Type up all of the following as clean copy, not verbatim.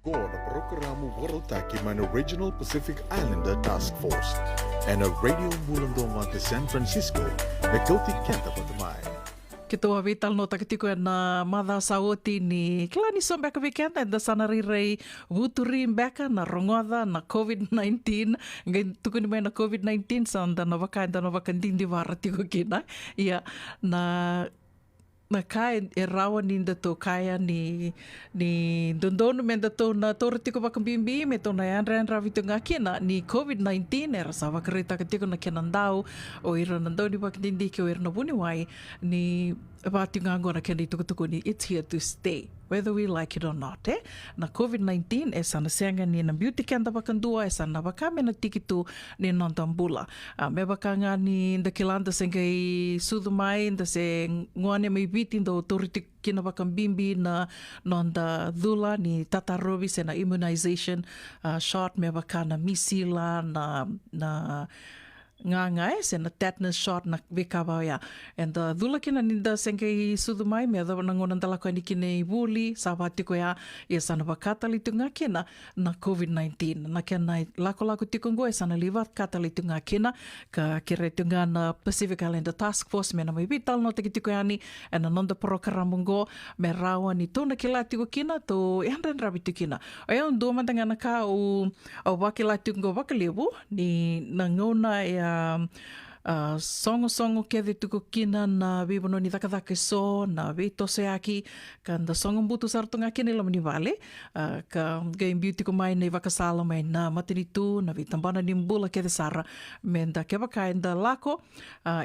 Agora procuramos voltar aqui na Regional Pacific Islander Task Force e na Radio Mulundonga de San Francisco, e kauti kenta patamai. Ke toa vital no takatiko e na madha saoti ni klani so mbeka weekend da sana rirei vuturi mbeka na rongoda na COVID-19 ngai tukuni mai na COVID-19 sanda na wakandindi wara tiko kina ia na kai e rawa ni to kaya ni dondonu men to na tortiko wakambimbi me to na andra vitunga kina ni COVID-19 era sa wakarita katiko na kenandau o ira nandau ni wakandindi ki o ira na buni wai ni Patinga ngora keni tukutuku ni it's here to stay whether we like it or not na COVID-19 e sana senga ni na beauty kenda bakandua e sana bakame na tikitu ni nantambula me bakanga ni nda kilanda senga i sudumai nda se nguane mai biti ndo toriti kina bakambimbi na nonda dhula ni tatarobi se na immunization shot me bakana misila na nga se na tetanus shot na vikawa ya and dhula kina ninda senke i sudumai me da ngona ndala ko ni kine buli sabati ko ya sana bakatali tunga kina na COVID-19 na kena lako tikongo e sana livat katali tunga kina ka kire tunga na Pacific Islander Task Force me na mai vital no tikitiko yani and nonda programamungo me rawa ni tona kilati ko kina to yandan rabitu kina ayon do mantanga na ka o wakilati ko wakalebu ni nangona ya songo ke tuku kina na vivono ni takatake so na vito se aki kanda songo butu sartunga kini lamani vale ka game beauty ko mai nei vakasala mai na matinitu na vitambana ni mbula ke sara menda ke bakainda lako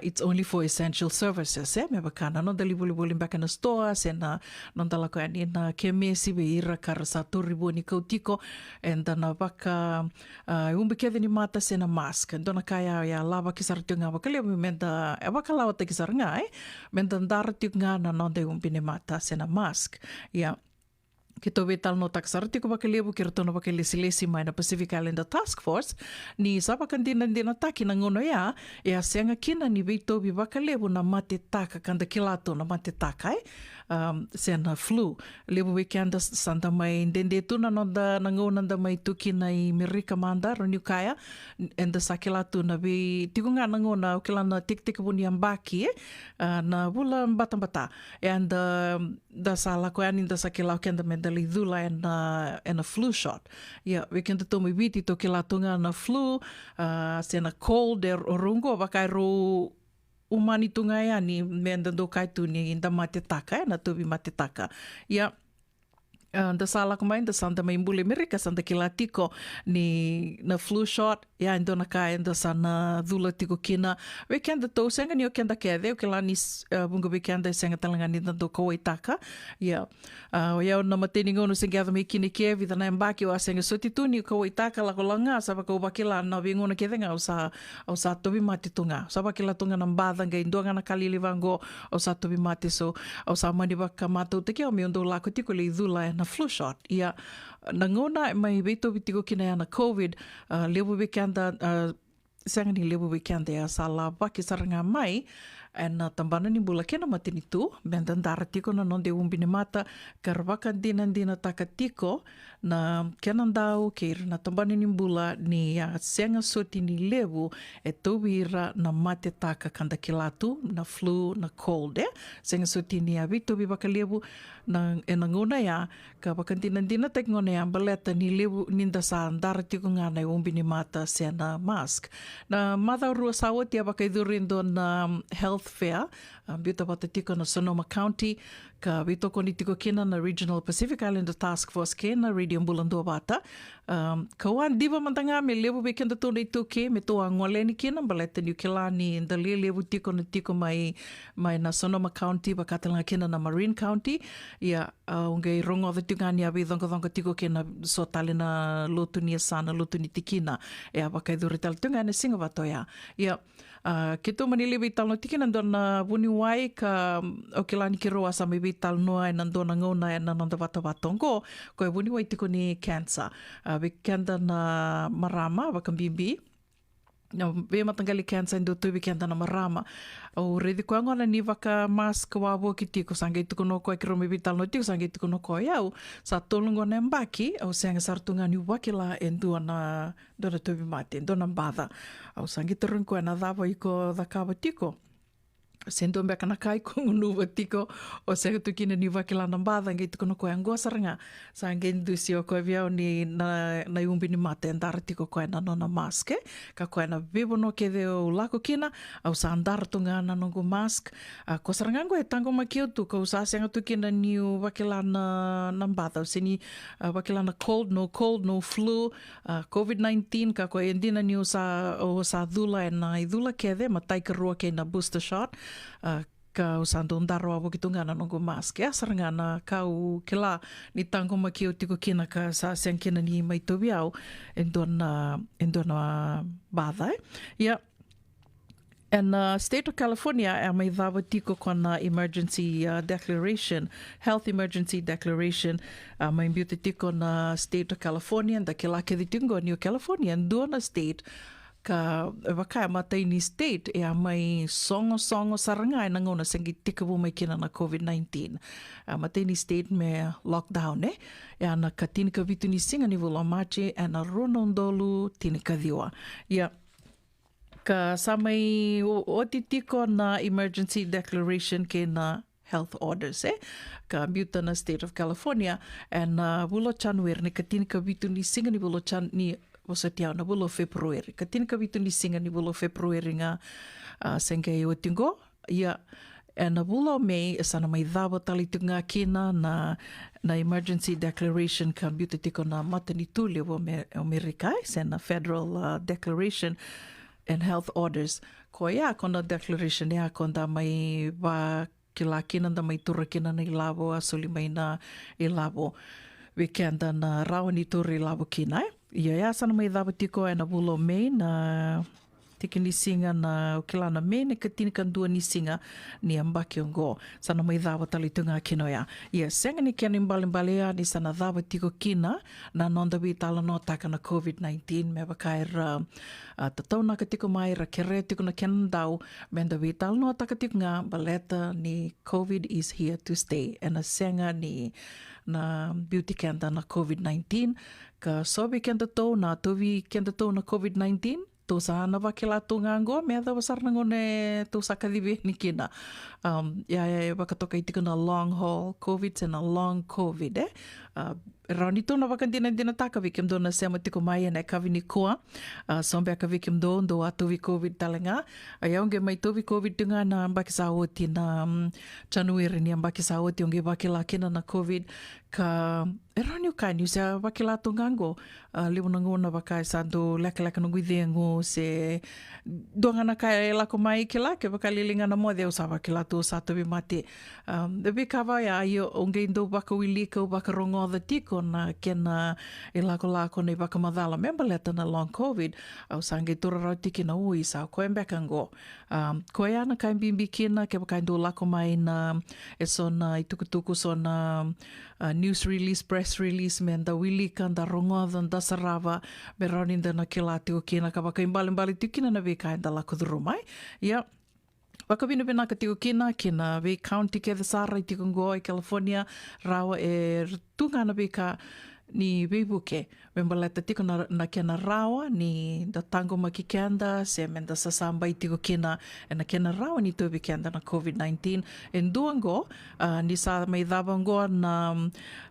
it's only for essential services me bakana no dali buli back in the store se na non dala ko ani na ke mesi be ira kar sa torribo ni kautiko and na baka umbe ke ni mata se na mask dona kaya ya lava ki sartunga wakale menda wakalawa te kisaranga menda darati nga na nonde umpine mata sena mask ya kito vital no taksarati ko bakalebu kirtono bakalesi mai na Pacific Islander Task Force ni sabakandina taki na ngono ya senga kina ni vito bi bakalebu na mate taka kanda kilato na mate taka sena flu lebu weekend santa mai dende tu na nonda na ngona nda mai tuki na i Amerika manda roniu kaya enda sakilato na bi tikunga na ngona ukilana tik buni ambaki na bula bata and da sala ko ani da sakila kenda medali dhula and a flu shot we can to mi viti to kilatunga na flu sena cold orungo bakairo umani tunga ya ni menda do kai tu ni inda mate taka na tobi mate taka da sala kumain da santa mai mbule Amerika santa kilatiko ni na flu shot indo na kai da sana dhula tiko kina weekend to senga ni okenda kede okilani bunga weekend senga talanga ni do ko itaka ya na mateni ngono senga da kini ke vida na embaki o senga sotituni ko itaka la kolanga saba ko bakila na bingona kede nga usa tobi matitunga saba kila tunga na mbada nga indonga na kalili vango usa tobi mati so usa mani bakamato te ke o mi ndo la ko tiko le dhula na flu shot ia nangona mai veto vitiko kina na COVID lebu weekenda sangani lebu weekenda ya sala baki saranga mai na tambana ni bula kena matinitu bendan daratiko na nonde umbine mata karwaka dina takatiko na kenandau keir na tambana ni bula ni senga soti ni lebu tobira na mate taka kanda kilatu na flu na cold senga soti ni avito bi bakalebu na enangona ya ka bakandina tek ngona ya baleta ni lebu ninda sa daratiko nga na umbine mata sena mask na mother rua sawati abakaidurindo na health fair bita patatiko na Sonoma County ka bito ko nitiko kina na Regional Pacific Islander Task Force kina Radio Mbulando bata kawan diva mantanga me lebu weekend to ito ke me to angoleni kina baleta ni kilani ndali lebu tiko na tiko mai na Sonoma County bakatanga kina na Marin County ya ungai rongo the tingani abi donga tiko kina so talina lotu ni sana lotu ni tikina ya bakaiduri tal tungane singa batoya ya kito manili vital no tiki nandon na vuni wai ka okilani ki roa sa mai vital noa e nandon na ngona e nananda vatongo ko e vuni wai tiko ni cancer. Vikenda na marama wakambimbi No, ve matangali cancer do tubi kenta na marama. O redi ko ngona ni vaka mask wa bo ki tiko sangai tuko no ko ki romi vital no tiko sangai tuko no ko yau sa tolungo na mbaki au sanga sartunga ni wakila endu na dona tubi mate dona bada au sangai turun ko na dava iko dakava tiko. Sendo mbea kana kai ko ngunuwa tiko o se tukina ni wakila na mbada ngai tuko no ko angoa saranga sa ngai ndusi o ko viau ni na umbi ni mate andara tiko ko na nona mask ka ko na vivo no ke de o lako kina au sa andara tunga na nongo mask ko saranga ngo e tango makio tu ko sa senga tukina ni wakila na mbada se ni wakila na cold no flu COVID-19 ka ko endina ni sa dula na idula ke de matai ka rua ke na booster shot ka usando ndaro abo ki tunga na nongo mask ya saranga na kau kila ni tango maki o tiko kina ka sa siang kina ni mai tobi au endona bada ya and state of California e mai dava tiko kona emergency declaration health emergency declaration mai mbiute tiko na state of California da kila ke ditingo New California ndona state ka wakai matai ni state e a mai songo saranga e nangona sengi tikawu mai kina na COVID-19. Matai ni state me lockdown e ana ka tinika vitu ni singa ni vula mache e na ronondolu tinika diwa. Ya ka samai oti tiko na emergency declaration ke na health orders ka biuta na state of California and vulo January ni ka tinika vitu ni singa ni vulo ni Wasa tiao na bulo February. Ka tinika vitu ni singa ni bulo February nga sengei o tingo. Ia, e na bulo May, sana mai dhawa tali tunga kina na emergency declaration ka biuta tiko na matani tuli o Amerika, se na federal declaration and health orders. Ko ia kona declaration ia konda mai wa kila kina da mai tura kina na ilabo asuli mai na ilabo. Wikenda na rawani turi ilabo kina Ia sana mai dhawa tiko e na bulo May na tiki ni singa na kilana May ne ka tinika ndua ni singa ni ambaki ongo. Sana mai dhawa tali tunga kino ya. Ia senga ni kia ni mbali ni sana dhawa tiko kina na nonda wi tala no taka na COVID-19 me wakaira tatau na ka tiko mai ra kere tiko na kendau me nda wi tala no taka tiko nga baleta ni COVID is here to stay. E na senga ni na beauty kenda na COVID-19 ka sobi kenda tau na tovi kenda tau na COVID-19 to sa na wakila tunga ngo me da wasar na ngone to sa kadibe ni kina ya wakatoka itiko na long haul COVID and a long COVID Rani to na wakantina dina taka vikim do na sema tiko mai na kavini kua sombe ka vikim do atovi COVID talenga ayaonge mai tovi COVID tunga na mbaki sa oti na January ni mbaki sa oti onge wakila kina na COVID ka rani ka ni sa wakila tunga ngo limu na ngona wakai sa do leka no guidengo se donga na kai la ko mai kila ke wakalilinga na mode sa wakila to sa tovi mate de bikava ya io onge ndo wakawili ko wakarongo the tiko na kena e lako nei wakamadhala membaleta na long COVID au sange tura rau tiki na ui sa koe mbekango. Koe ana kai mbimbi kina ke wakai ndo lako mai na e so na itukutuku so na news release, press release me nda wili ka nda rongoa nda sarava me raunin da na kila tiko kina ka wakai mbali tikina na wekai nda lako dhuru mai. Yeah. Wakawina pina ka tiko kina we county ke the sara i tiko ngoa i California rawa e tunga na wika ni weibuke. Wembaleta tiko na kena rawa ni da tango maki kenda se menda sasamba i tiko kina e na kena rawa ni tobi kenda na COVID-19. En duango ni sa may dhabango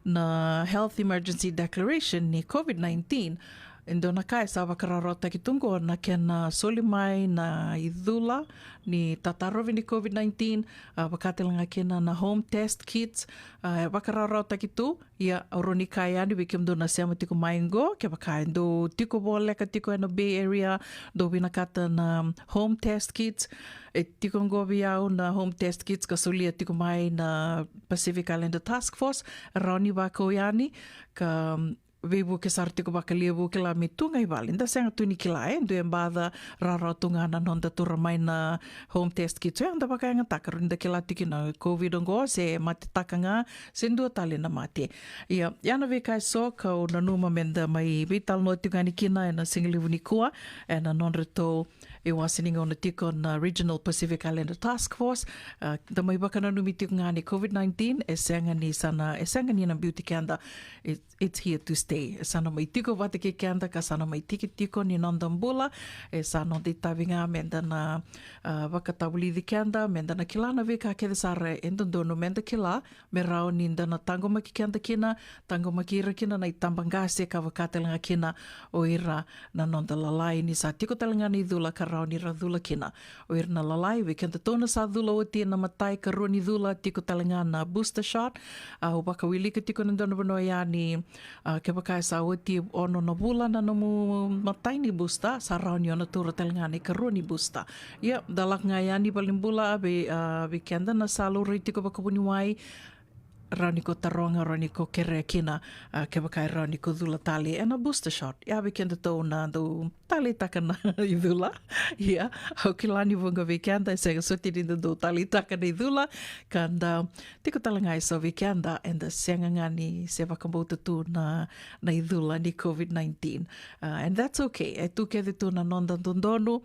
na health emergency declaration ni COVID-19 Endo na kai sa wakararota ki tungo na kena solimai na idula ni tatarovi ni COVID-19 wakatelanga kena na home test kits wakararota ki tu ia oroni kai ani wikim do na sema tiko maingo ke wakai do tiko bole ka tiko no Bay Area do winakata na home test kits e tiko ngovi au na home test kits ka solia tiko mai na Pacific Islander Task Force roni wako yani ka Vivu ke sarti ko bakalia bu ke la mitunga i wali. Nda senga tuni ki la ndu embada rara tunga na nonda tura mai na home test ki tue. Nda baka nga taka rinda ke la tiki na COVID ongo se mate taka nga se ndua tali na mate. Ia, iana ve kai so kau na numa menda mai vital no tungani kina e na singilivu ni kua e na nonreto e wasininga o na tiko na Regional Pacific Islander Task Force. Da mai baka na numi tiko ngani COVID-19 e senga ni sana, e senga ni na beauty kanda. It's here to stay. E sana mai tiko vate ke kanda ka sana mai tiko ni nandambula. E sana di tavinga menda na wakatawuli di kanda, menda na kilana ve ka kede sare endondo menda kila, me rao ni na tango maki kanda kina, tango maki ira kina na itambangase ka wakatelanga kina o ira na nonda lalai ni sa tiko talanga ni dhula ka rao ni radhula kina. O ira na lalai, we kenta tona sa dhula o tia na matai ka rua ni dhula tiko talanga na booster shot. O baka wili ka tiko nandona bano ya ni ke baka sa o tia ono na bula na nomu matai ni booster, sa rao ni ona tura talanga ni ka rua ni booster. Ia, dalak nga ya ni balimbula, be kenda na salo ri tiko baka puniwai, rani ko taronga, rani ko kere kina, ke bakai rani ko dhula tali, and a booster shot. Ia bekenda tau na do tali taka na i dhula. Ia, au ki lani vunga vekenda, e sega soti rinda do tali taka na i dhula, kanda tiko talangai so vekenda, and the senga ngani se wakamauta tu na i dhula ni COVID-19. And that's okay. E tu kede tu na nonda dondonu,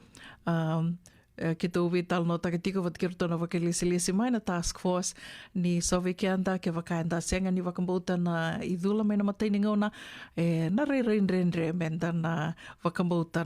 ke tō vital no takatiko wat kiro tōna wakalisi mai na task force ni sowe ke anda ke wakaenda senga ni wakamauta na i dhula mai na mataini ngauna na re menda na wakamauta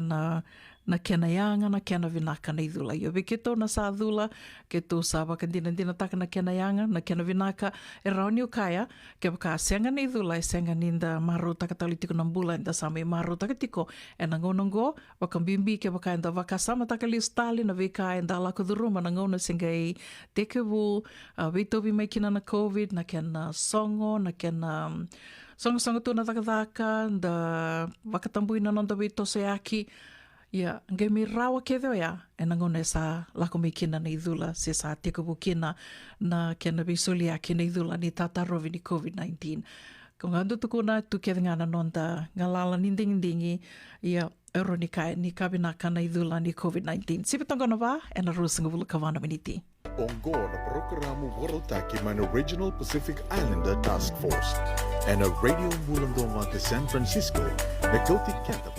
na kena yanga na kena vinaka na i dhula. Io ke tōna sa dhula, ke tō sa wakandina taka na kena yanga, na kena vinaka, e rauni o kaya, ke waka senga na i dhula, e senga ninda maro takatali tiko na mbula, inda sama i maro takatiko, e na ngonongo, wakambimbi ke waka inda waka sama takali ustali na veka inda lako dhuruma na ngona senga i tekewu, weitovi mai kina na COVID, na kena songo, na kena songo tōna takataka, da wakatambui na nonda weito se aki. Ia, ngai mi rawa ke dheo ia, e nangone sa lako mi kina na i dhula, se sa tekubu kina na kena bisuli a kina i dhula ni tatarovi ni COVID-19. Ko ngā tutukuna tu ke ngana nonda ngā lala nindingi, ia, ero ni kabinaka na i dhula ni COVID-19. Sipitongana wā, e na rusanga vula kawana miniti. Ongo na programa Warotaki man Regional Pacific Islander Task Force and a radio mulandong San Francisco, Nakoti Kenta